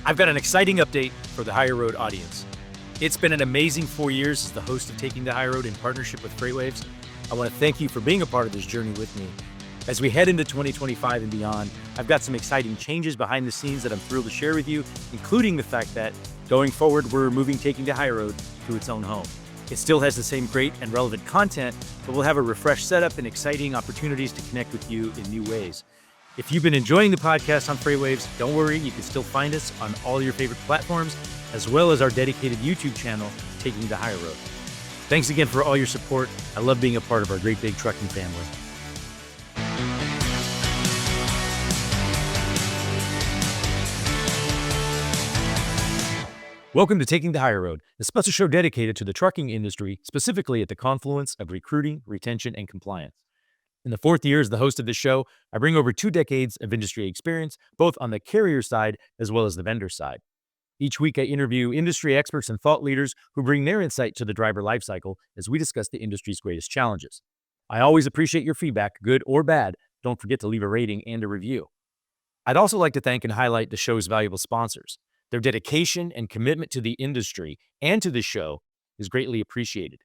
I've got an exciting update for the Higher Road audience. It's been an amazing 4 years as the host of Taking the High Road in partnership with FreightWaves. I want to thank you for being a part of this journey with me. As we head into 2025 and beyond, I've got some exciting changes behind the scenes that I'm thrilled to share with you, including the fact that going forward, we're moving Taking the High Road to its own home. It still has the same great and relevant content, but we'll have a refreshed setup and exciting opportunities to connect with you in new ways. If you've been enjoying the podcast on FreightWaves, don't worry, you can still find us on all your favorite platforms, as well as our dedicated YouTube channel, Taking the High Road. Thanks again for all your support. I love being a part of our great big trucking family. Welcome to Taking the Higher Road, a special show dedicated to the trucking industry, specifically at the confluence of recruiting, retention, and compliance. In the 4th year as the host of this show, I bring over 2 decades of industry experience, both on the carrier side as well as the vendor side. Each week, I interview industry experts and thought leaders who bring their insight to the driver lifecycle as we discuss the industry's greatest challenges. I always appreciate your feedback, good or bad. Don't forget to leave a rating and a review. I'd also like to thank and highlight the show's valuable sponsors. Their dedication and commitment to the industry and to the show is greatly appreciated.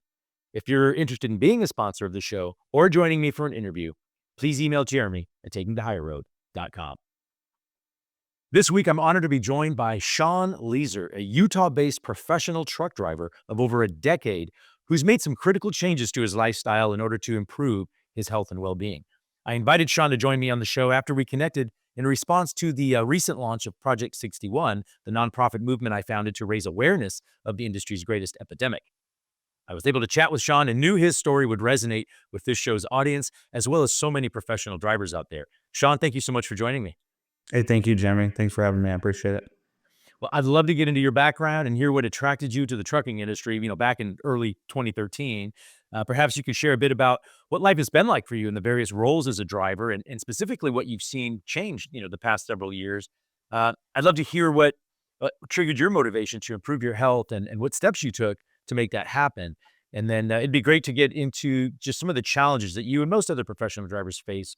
If you're interested in being a sponsor of the show or joining me for an interview, please email Jeremy at takingthehigherroad.com. This week, I'm honored to be joined by Shaun Lezer, a Utah-based professional truck driver of over a decade who's made some critical changes to his lifestyle in order to improve his health and well-being. I invited Shaun to join me on the show after we connected in response to the recent launch of Project 61, the nonprofit movement I founded to raise awareness of the industry's greatest epidemic. I was able to chat with Shaun and knew his story would resonate with this show's audience, as well as so many professional drivers out there. Shaun, thank you so much for joining me. Hey, thank you, Jeremy. Thanks for having me. I appreciate it. Well, I'd love to get into your background and hear what attracted you to the trucking industry, back in early 2013. Perhaps you could share a bit about what life has been like for you in the various roles as a driver and specifically what you've seen change, the past several years. I'd love to hear what triggered your motivation to improve your health and what steps you took to make that happen. And then it'd be great to get into just some of the challenges that you and most other professional drivers face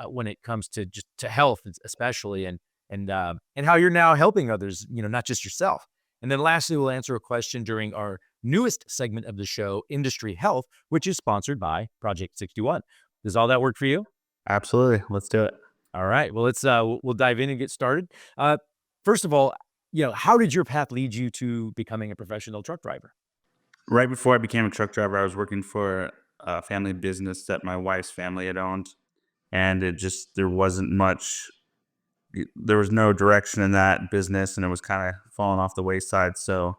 when it comes to just to health, especially, and how you're now helping others, not just yourself. And then lastly, we'll answer a question during our newest segment of the show, Industry Health, which is sponsored by Project 61. Does all that work for you? Absolutely. Let's do it. All right. Well, let's we'll dive in and get started. First of all, how did your path lead you to becoming a professional truck driver? Right before I became a truck driver, I was working for a family business that my wife's family had owned. And there wasn't much, there was no direction in that business, and it was kind of falling off the wayside. So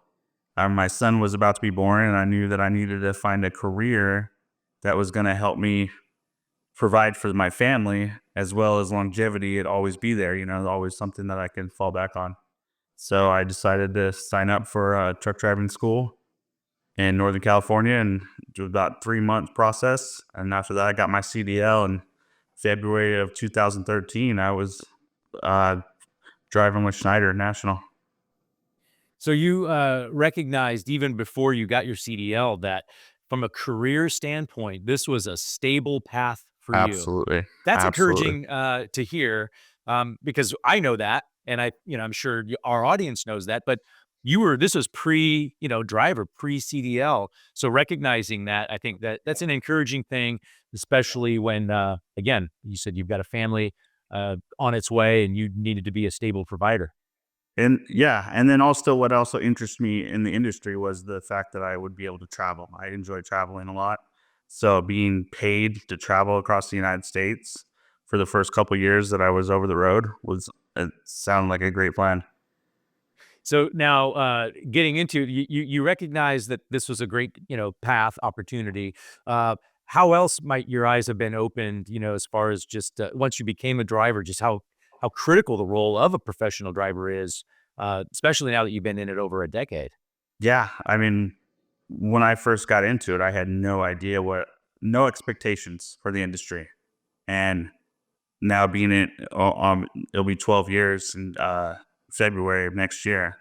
my son was about to be born, and I knew that I needed to find a career that was going to help me provide for my family as well as longevity. It'd always be there, always something that I can fall back on. So I decided to sign up for a truck driving school in Northern California, and it was about 3-month process. And after that, I got my CDL in February of 2013. I was driving with Schneider National. So you recognized even before you got your CDL that from a career standpoint, this was a stable path for you. Absolutely. That's encouraging to hear because I know that, and I'm sure our audience knows that, but this was driver, pre-CDL. So recognizing that, I think that's an encouraging thing, especially when, again, you said you've got a family on its way and you needed to be a stable provider. And yeah, and then also what also interests me in the industry was the fact that I would be able to travel. I enjoy traveling a lot. So being paid to travel across the United States for the first couple of years that I was over the road it sounded like a great plan. So now getting into it, you recognize that this was a great, path opportunity. How else might your eyes have been opened, as far as just once you became a driver, just how critical the role of a professional driver is, especially now that you've been in it over a decade? Yeah. I mean, when I first got into it, I had no idea no expectations for the industry. And now being in it'll be 12 years in February of next year.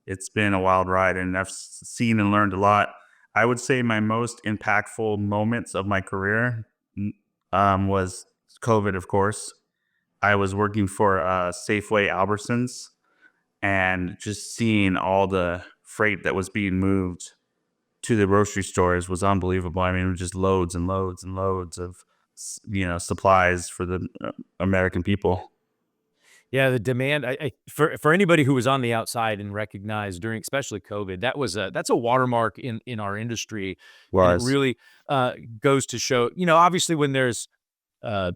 It's been a wild ride, and I've seen and learned a lot. I would say my most impactful moments of my career was COVID, of course. I was working for Safeway Albertsons, and just seeing all the freight that was being moved to the grocery stores was unbelievable. I mean, it was just loads and loads and loads of supplies for the American people. Yeah, the demand for anybody who was on the outside and recognized during especially COVID, that's a watermark in our industry, and it Was really, goes to show, obviously when there's,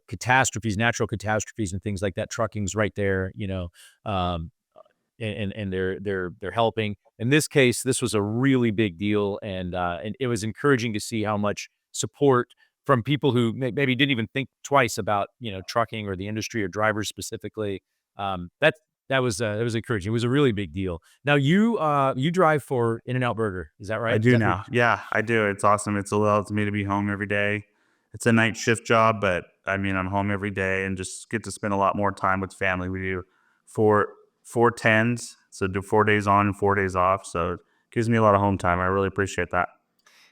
catastrophes, natural catastrophes and things like that, trucking's right there, um, and they're helping. In this case, this was a really big deal, and it was encouraging to see how much support from people who maybe didn't even think twice about, trucking or the industry or drivers specifically. That that was encouraging. It was a really big deal. Now you drive for In-N-Out Burger, is that I right? Is do that who? now. Yeah, I do. It's awesome. It's allows me to be home every day. It's a night shift job, but I mean, I'm home every day and just get to spend a lot more time with family. We do four four tens, so do 4 days on and 4 days off. So it gives me a lot of home time. I really appreciate that.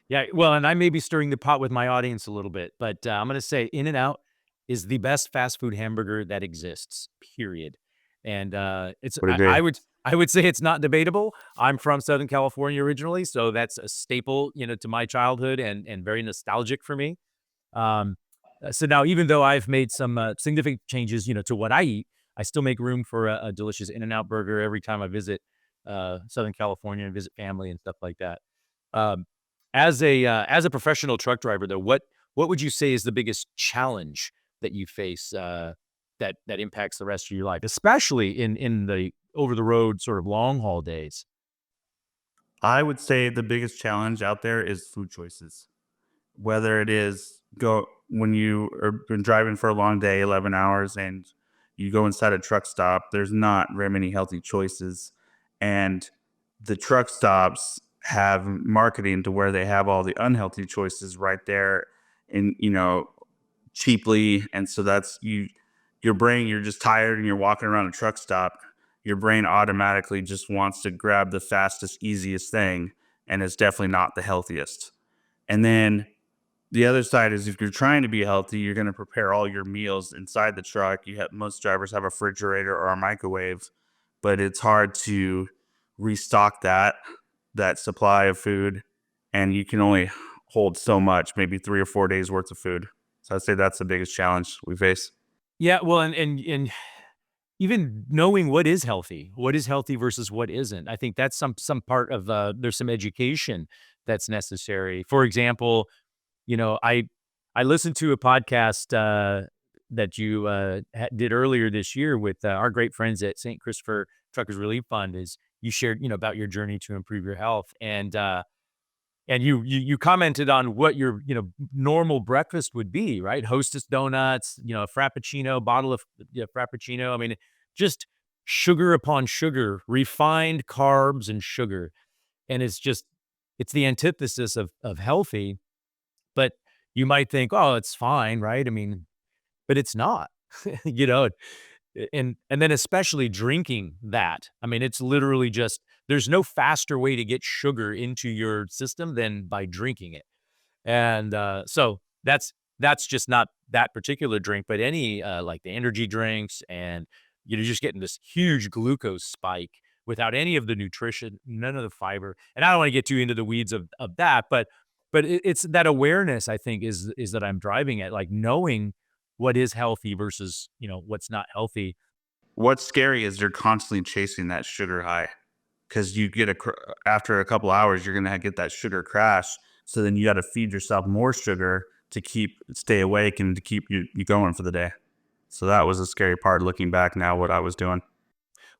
Yeah, well, and I may be stirring the pot with my audience a little bit, but, I'm gonna say In-N-Out is the best fast food hamburger that exists, period, and, it's Would agree. I would say it's not debatable. I'm from Southern California originally, so that's a staple, to my childhood and very nostalgic for me. Um, so now even though I've made some, significant changes, to what I eat, I still make room for a delicious In-N-Out burger every time I visit, Southern California and visit family and stuff like that. Um, as a professional truck driver, though, what would you say is the biggest challenge that you face, that impacts the rest of your life, especially in the over the road sort of long haul days? I would say the biggest challenge out there is food choices. Whether it is go when you are been driving for a long day, 11 hours, and you go inside a truck stop, there's not very many healthy choices. And the truck stops have marketing to where they have all the unhealthy choices right there and cheaply. And so that's your brain, you're just tired and you're walking around a truck stop. Your brain automatically just wants to grab the fastest, easiest thing. And it's definitely not the healthiest. And then the other side is if you're trying to be healthy, you're going to prepare all your meals inside the truck. Most drivers have a refrigerator or a microwave, but it's hard to restock that supply of food, and you can only hold so much, maybe 3 or 4 days worth of food. So I'd say that's the biggest challenge we face. Yeah, well, and even knowing what is healthy versus what isn't, I think that's some part of, there's some education that's necessary. For example, you know, I listened to a podcast, that you, did earlier this year with, our great friends at St. Christopher Truckers Relief Fund. Is you shared, about your journey to improve your health, and you commented on what your, normal breakfast would be, right? Hostess donuts, a frappuccino, bottle of, frappuccino. I mean, just sugar upon sugar, refined carbs and sugar, and it's the antithesis of healthy. But you might think, oh, it's fine, right? I mean, but it's not, you know. And then especially drinking that. I mean, it's literally just there's no faster way to get sugar into your system than by drinking it. And, so that's just not that particular drink, but any, like the energy drinks, and you're just getting this huge glucose spike without any of the nutrition, none of the fiber. And I don't wanna get too into the weeds of that, but it's that awareness, I think, is that I'm driving at, like, knowing what is healthy versus, what's not healthy. What's scary is you're constantly chasing that sugar high because after a couple hours, you're gonna get that sugar crash. So then you got to feed yourself more sugar to stay awake and to keep you going for the day. So that was a scary part looking back now what I was doing.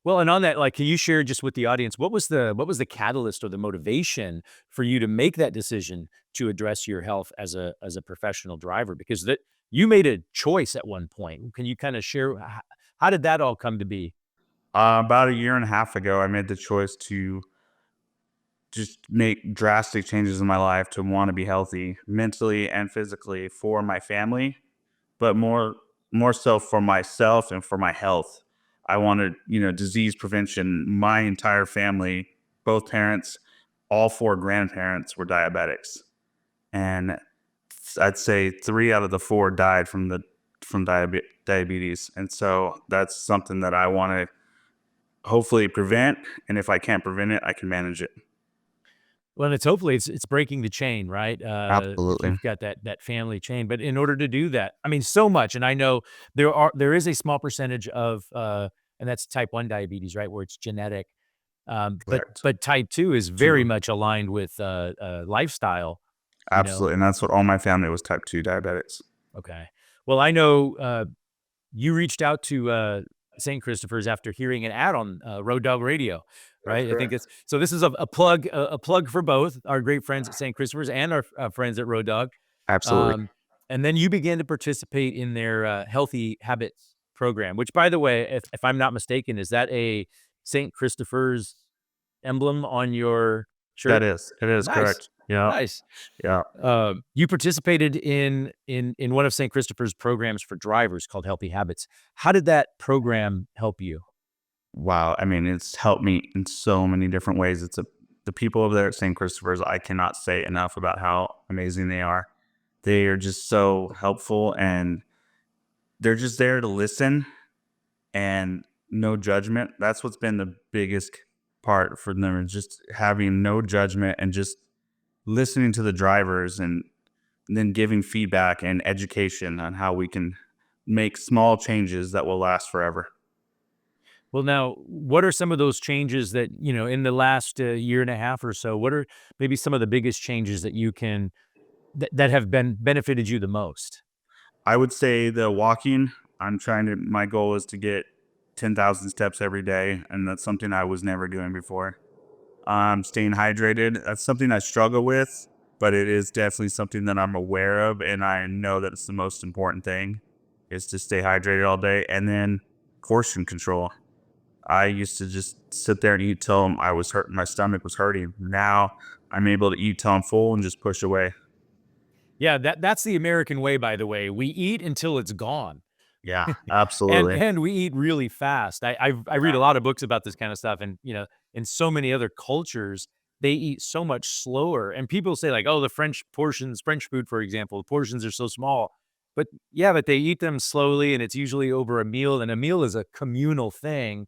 Well, and on that, like, can you share just with the audience, what was the catalyst or the motivation for you to make that decision to address your health as a professional driver? Because that you made a choice at one point. Can you kind of share how did that all come to be? About a year and a half ago, I made the choice to just make drastic changes in my life to want to be healthy mentally and physically for my family, but more so for myself and for my health. I wanted, disease prevention. My entire family, both parents, all four grandparents were diabetics, and I'd say 3 out of the 4 died from diabetes. And so that's something that I want to hopefully prevent. And if I can't prevent it, I can manage it. Well, it's hopefully it's breaking the chain, right? If Absolutely. you've got that family chain, but in order to do that, I mean, so much, and I know there is a small percentage of, and that's type 1 diabetes, right, where it's genetic. But Correct. type 2 is very Two. much aligned with, lifestyle, you know? Absolutely. And that's what all my family was type 2 diabetics. Okay. Well, I know, you reached out to, St. Christopher's after hearing an ad on, Road Dog Radio, That's right? I think correct. it's so this is a plug for both our great friends at St. Christopher's and our, friends at Road Dog. Absolutely. Um, and then you began to participate in their, Healthy Habits program, which, by the way, if I'm not mistaken, is that a St. Christopher's emblem on your shirt? It is Nice. correct. Yeah. Nice. Yeah. You participated in one of St. Christopher's programs for drivers called Healthy Habits. How did that program help you? Wow. I mean, it's helped me in so many different ways. The people over there at St. Christopher's, I cannot say enough about how amazing they are. They are just so helpful, and they're just there to listen and no judgment. That's what's been the biggest part for them, is just having no judgment and just listening to the drivers, and then giving feedback and education on how we can make small changes that will last forever. Well, now, what are some of those changes that, in the last year and a half or so, what are maybe some of the biggest changes that that have been benefited you the most? I would say the walking. My goal is to get 10,000 steps every day. And that's something I was never doing before. Staying hydrated. That's something I struggle with, but it is definitely something that I'm aware of. And I know that it's the most important thing, is to stay hydrated all day. And then portion control. I used to just sit there and eat till I was hurt. My stomach was hurting. Now I'm able to eat till I'm full and just push away. Yeah, that's the American way, by the way. We eat until it's gone. Yeah, And absolutely. we eat really fast. I read Yeah. a lot of books about this kind of stuff, and, in so many other cultures, they eat so much slower, and people say like, "Oh, the French portions French food, for example, the portions are so small." But, yeah, but they eat them slowly, and it's usually over a meal, and a meal is a communal thing,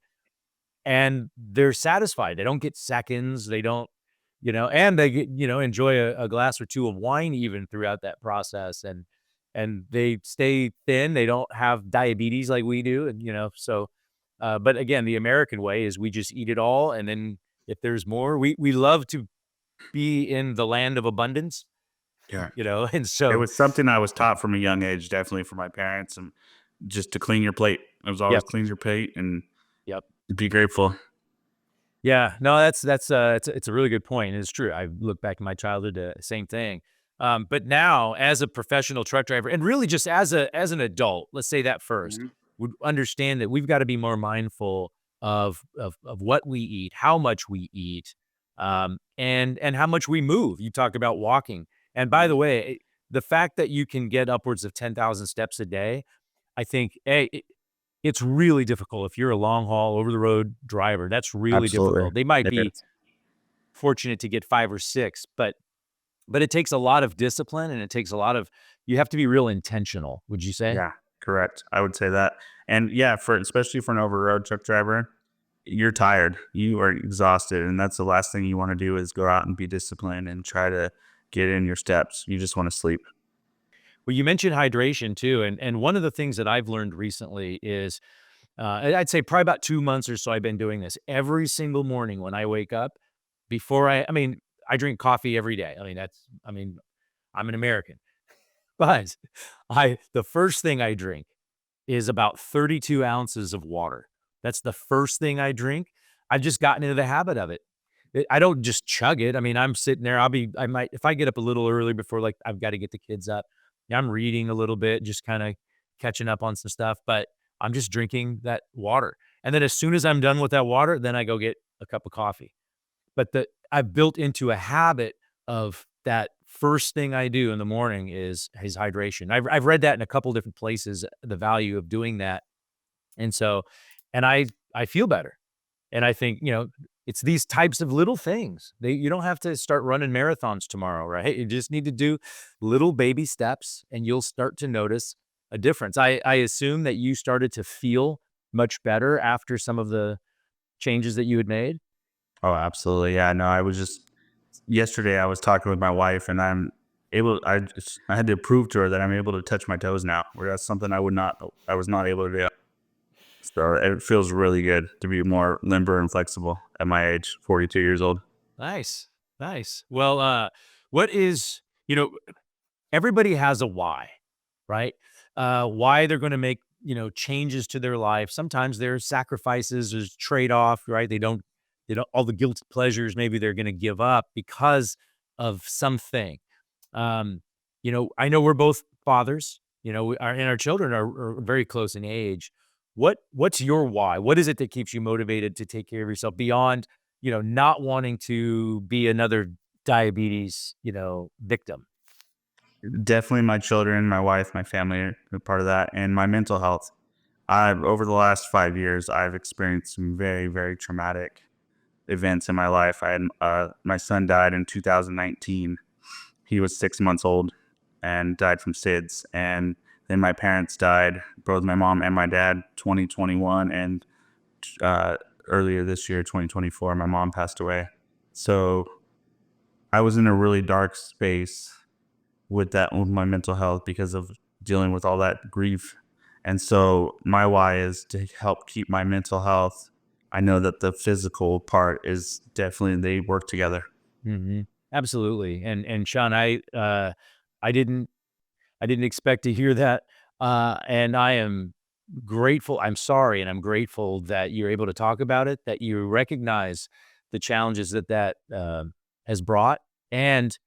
and they're satisfied. They don't get seconds. They don't, and they get, enjoy a glass or 2 of wine even throughout that process, and they stay thin. They don't have diabetes like we do, and, so, but again, the American way is we just eat it all, and then if there's more, we love to be in the land of abundance, Yeah. and It so was something I was taught from a young age, definitely from my parents, and just to clean your plate. It was always yep, clean your plate and yep. be grateful. Yeah, no, it's a really good point. It's true. I look back in my childhood, same thing. But now, as a professional truck driver, and really just as an adult, let's say that first, Mhm. would understand that we've got to be more mindful of what we eat, how much we eat, and how much we move. You talked about walking, and by the Mhm. way, the fact that you can get upwards of 10,000 steps a day, I think, it's really difficult if you're a long haul, over the road driver. That's really Absolutely. difficult. They might It be is. fortunate to get 5 or 6, but it takes a lot of discipline, and it takes a lot of you have to be real intentional, would you say? Yeah, correct. I would say that. And yeah, for especially for an over road truck driver, you're tired. You are exhausted. And that's the last thing you want to do, is go out and be disciplined and try to get in your steps. You just want to sleep. Well, you mentioned hydration too, and one of the things that I've learned recently is, I'd say probably about 2 months or so I've been doing this. Every single morning when I wake up, before I mean, I drink coffee every day. I mean, I'm an American, but the first thing I drink is about 32 ounces of water. That's the first thing I drink. I've just gotten into the habit of it. I don't just chug it. I mean, I'm sitting there. I might, if I get up a little early before, like, I've got to get the kids up. Yeah, I'm reading a little bit, just kind of catching up on some stuff, but I'm just drinking that water. And then as soon as I'm done with that water, then I go get a cup of coffee. But I've built into a habit of that first thing I do in the morning is hydration. I've read that in a couple different places, the value of doing that. And so, and I feel better. And I think, it's these types of little things. You don't have to start running marathons tomorrow, right? You just need to do little baby steps, and you'll start to notice a difference. I assume that you started to feel much better after some of changes that you had made? Oh, absolutely. Yeah, no, I was just yesterday I was talking with my wife and I had to prove to her that I'm able to touch my toes now, where that's something I was not able to do. So it feels really good to be more limber and flexible at my age, 42 years old. Nice. Nice. Well, what is, you know, everybody has a why, right? Why they're going to make, changes to their life. Sometimes there's sacrifices, there's trade-off, right? They don't, all the guilt pleasures maybe they're going to give up because of something. Um, I know we're both fathers, and our children are very close in age. What's your why? What is it that keeps you motivated to take care of yourself beyond, not wanting to be another diabetes, victim? Definitely my children, my wife, my family are part of that, and my mental health. I've over the last 5 years, I've experienced some very, very traumatic events in my life. My son died in 2019. He was 6 months old and died from SIDS. And then my parents died, both my mom and my dad, 2021, and uh, earlier this year, 2024, my mom passed away. So I was in a really dark space with my mental health because of dealing with all that grief. And so my why is to help keep my mental health. I know that the physical part is definitely they work together. Mhm. Absolutely, and Sean, I didn't I didn't expect to hear that, and I am grateful. I'm sorry, and I'm grateful that you're able to talk about it, that you recognize the challenges that has brought, and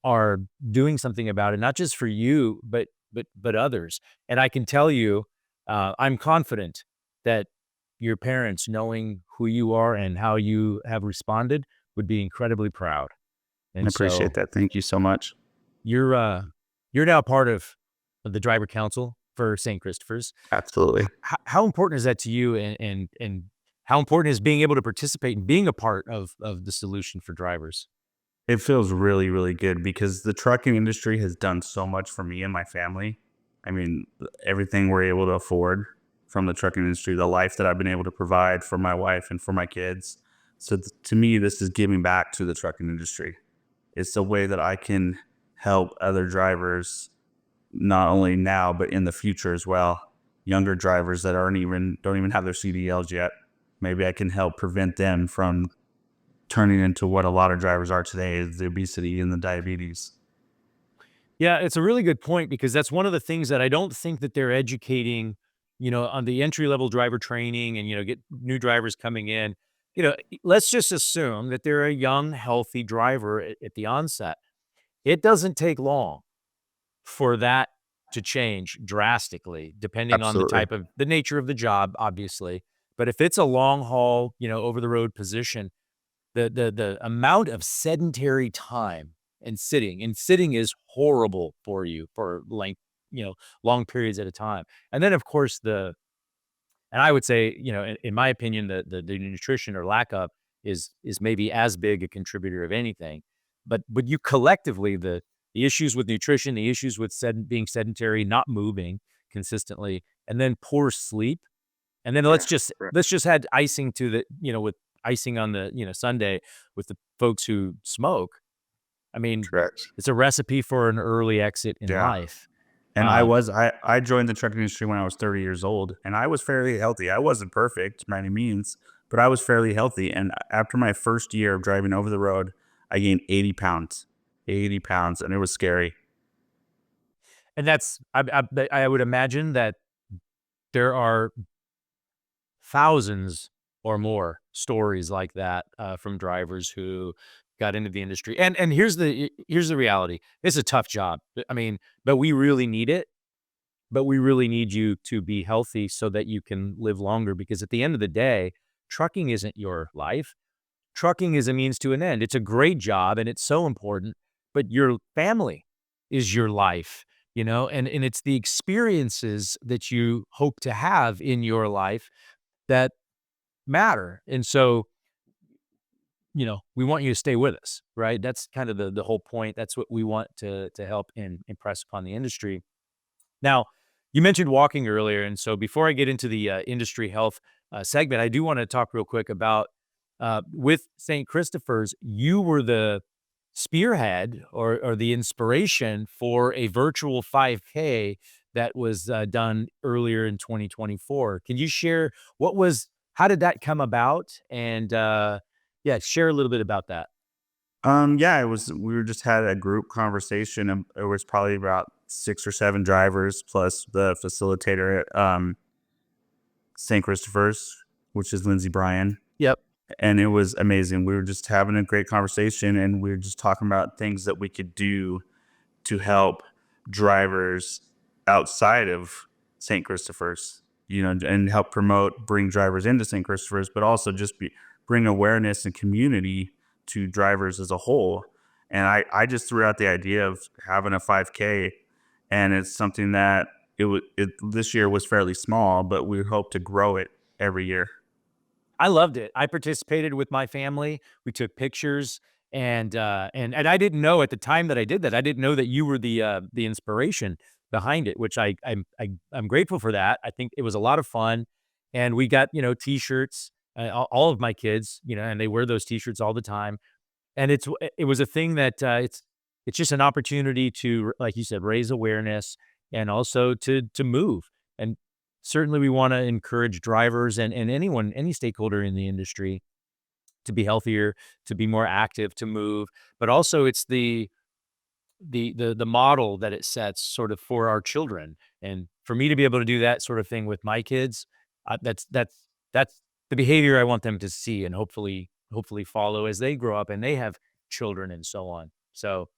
are doing something about it, not just for you, but others. And I can tell you, I'm confident that your parents, knowing who you are and how you have responded, would be incredibly proud. I And appreciate so that. Thank you so much. you're uh you're now part of the driver council for St. Christopher's. Absolutely. How important is that to you, and how important is being able to participate and being a part of the solution for drivers? It feels really, really good because the trucking industry has done so much for me and my family. I mean, everything we're able to afford from the trucking industry, the life that I've been able to provide for my wife and for my kids. So to me, this is giving back to the trucking industry. It's a way that I can help other drivers, not only now, but in the future as well. Younger drivers that don't even have their CDLs yet. Maybe I can help prevent them from turning into what a lot of drivers are today, is the obesity and the diabetes. Yeah, it's a really good point because that's one of the things that I don't think that they're educating, on the entry level driver training and, get new drivers coming in. Let's just assume that they're a young, healthy driver at the onset. It doesn't take long for that to change drastically, depending on Absolutely. the nature of the job, obviously. But if it's a long haul, over the road position, the amount of sedentary time and sitting is horrible for you for length, long periods at a time. And then, of course, and I would say, in my opinion, the nutrition or lack of is maybe as big a contributor of anything. But you collectively, the issues with nutrition, the issues with being sedentary, not moving consistently, and then poor sleep, and then Yeah. Correct. let's just add icing to with icing on the, sundae with the folks who smoke. I mean, Correct. it's a recipe for an early exit in Yeah. life. And Um, I joined the trucking industry when I was 30 years old, and I was fairly healthy. I wasn't perfect by any means, but I was fairly healthy. And after my first year of driving over the road, I gained 80 pounds, 80 pounds, and it was scary. and that's I would imagine that there are thousands or more stories like that, from drivers who got into the industry. And here's the reality. It's a tough job. I mean, but we really need it. But we really need you to be healthy so that you can live longer, because at the end of the day, trucking isn't your life. Trucking is a means to an end. It's a great job and it's so important, but your family is your life, and it's the experiences that you hope to have in your life that matter. And so, we want you to stay with us, right? That's kind of the whole point. That's what we want to help and impress upon the industry. Now, you mentioned walking earlier, and so before I get into the industry health segment, I do want to talk real quick about with St. Christopher's. You were the spearhead or the inspiration for a virtual 5K that was done earlier in 2024. Can you share how did that come about? And yeah, share a little bit about that. Yeah, it was. We were just had a group conversation, and it was probably about 6 or 7 drivers plus the facilitator at St. Christopher's, which is Lindsey Bryan, Yep. and it was amazing. We were just having a great conversation, and we were just talking about things that we could do to help drivers outside of St. Christopher's, and help bring drivers into St. Christopher's, but also just bring awareness and community to drivers as a whole. And I just threw out the idea of having a 5K, and it's something that this year was fairly small, but we hope to grow it every year. I loved it. I participated with my family. We took pictures, and I didn't know at the time that I did that. I didn't know that you were the inspiration behind it, which I'm grateful for that. I think it was a lot of fun, and we got T-shirts. All of my kids, and they wear those T-shirts all the time. And it was a thing that it's just an opportunity to, like you said, raise awareness and also to move. And certainly we want to encourage drivers and any stakeholder in the industry to be healthier, to be more active, to move. But also it's the model that it sets sort of for our children. And for me to be able to do that sort of thing with my kids, that's the behavior I want them to see and hopefully follow as they grow up and they have children and so on. So,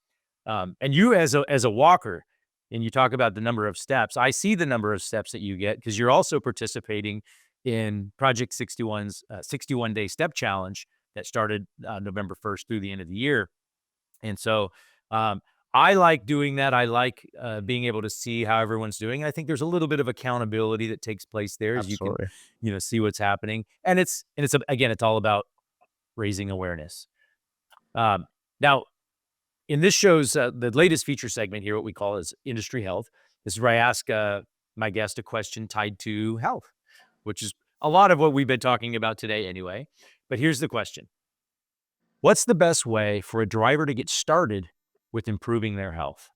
and you as a walker, and you talk about the number of steps, I see the number of steps that you get because you're also participating in Project 61's 61-day step challenge that started November 1st through the end of the year. And so, I like doing that. I like being able to see how everyone's doing. I think there's a little bit of accountability that takes place there as you can, Absolutely. see what's happening. And again, it's all about raising awareness. Now, in this show's the latest feature segment here, what we call is industry health. This is where I ask my guest a question tied to health, which is a lot of what we've been talking about today anyway. But here's the question. What's the best way for a driver to get started with improving their health?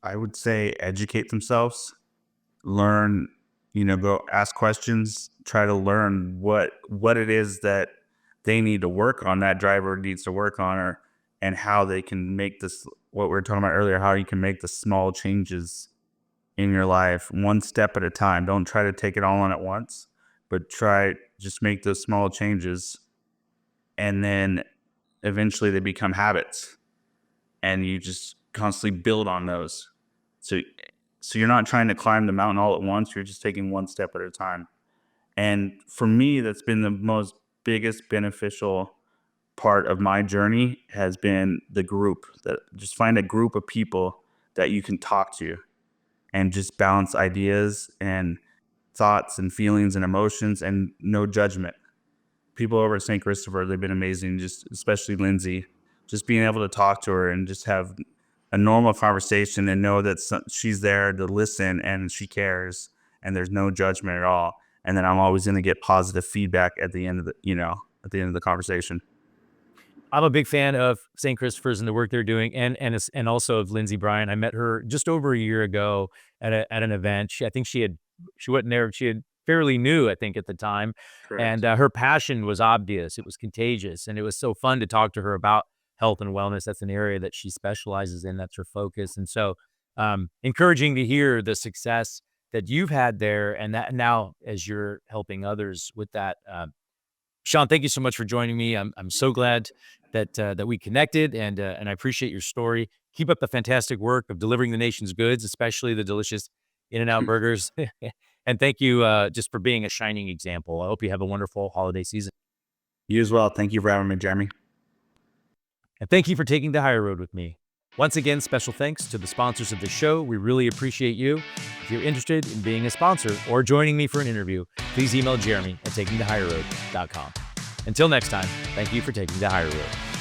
I would say educate themselves, learn, go ask questions, try to learn what it is that they need to work on, that driver needs to work on, and how they can make this, what we were talking about earlier, how you can make the small changes in your life one step at a time. Don't try to take it all on at once, but just make those small changes, and then eventually they become habits, and you just constantly build on those. So you're not trying to climb the mountain all at once. You're just taking one step at a time. And for me, that's been the most biggest beneficial part of my journey has been the group. That just find a group of people that you can talk to and just bounce ideas and thoughts and feelings and emotions and no judgment. People over at St. Christopher, they've been amazing, just especially Lindsay. Just being able to talk to her and just have a normal conversation and know that she's there to listen and she cares and there's no judgment at all. And then I'm always going to get positive feedback at the end of the conversation. I'm a big fan of St. Christopher's and the work they're doing, and also of Lindsey Bryan. I met her just over a year ago at an event. I think she wasn't there. She had fairly new, I think, at the time, and Correct. her passion was obvious. It was contagious, and it was so fun to talk to her about health and wellness. That's an area that she specializes in. That's her focus, and so encouraging to hear the success that you've had there, and that now as you're helping others with that. Shaun, thank you so much for joining me. I'm so glad that we connected, and I appreciate your story. Keep up the fantastic work of delivering the nation's goods, especially the delicious In-N-Out burgers. And thank you just for being a shining example. I hope you have a wonderful holiday season. You as well. Thank you for having me, Jeremy. And thank you for taking the higher road with me. Once again, special thanks to the sponsors of the show. We really appreciate you. If you're interested in being a sponsor or joining me for an interview, please email Jeremy at takingthehigherroad.com. Until next time, thank you for taking the higher road.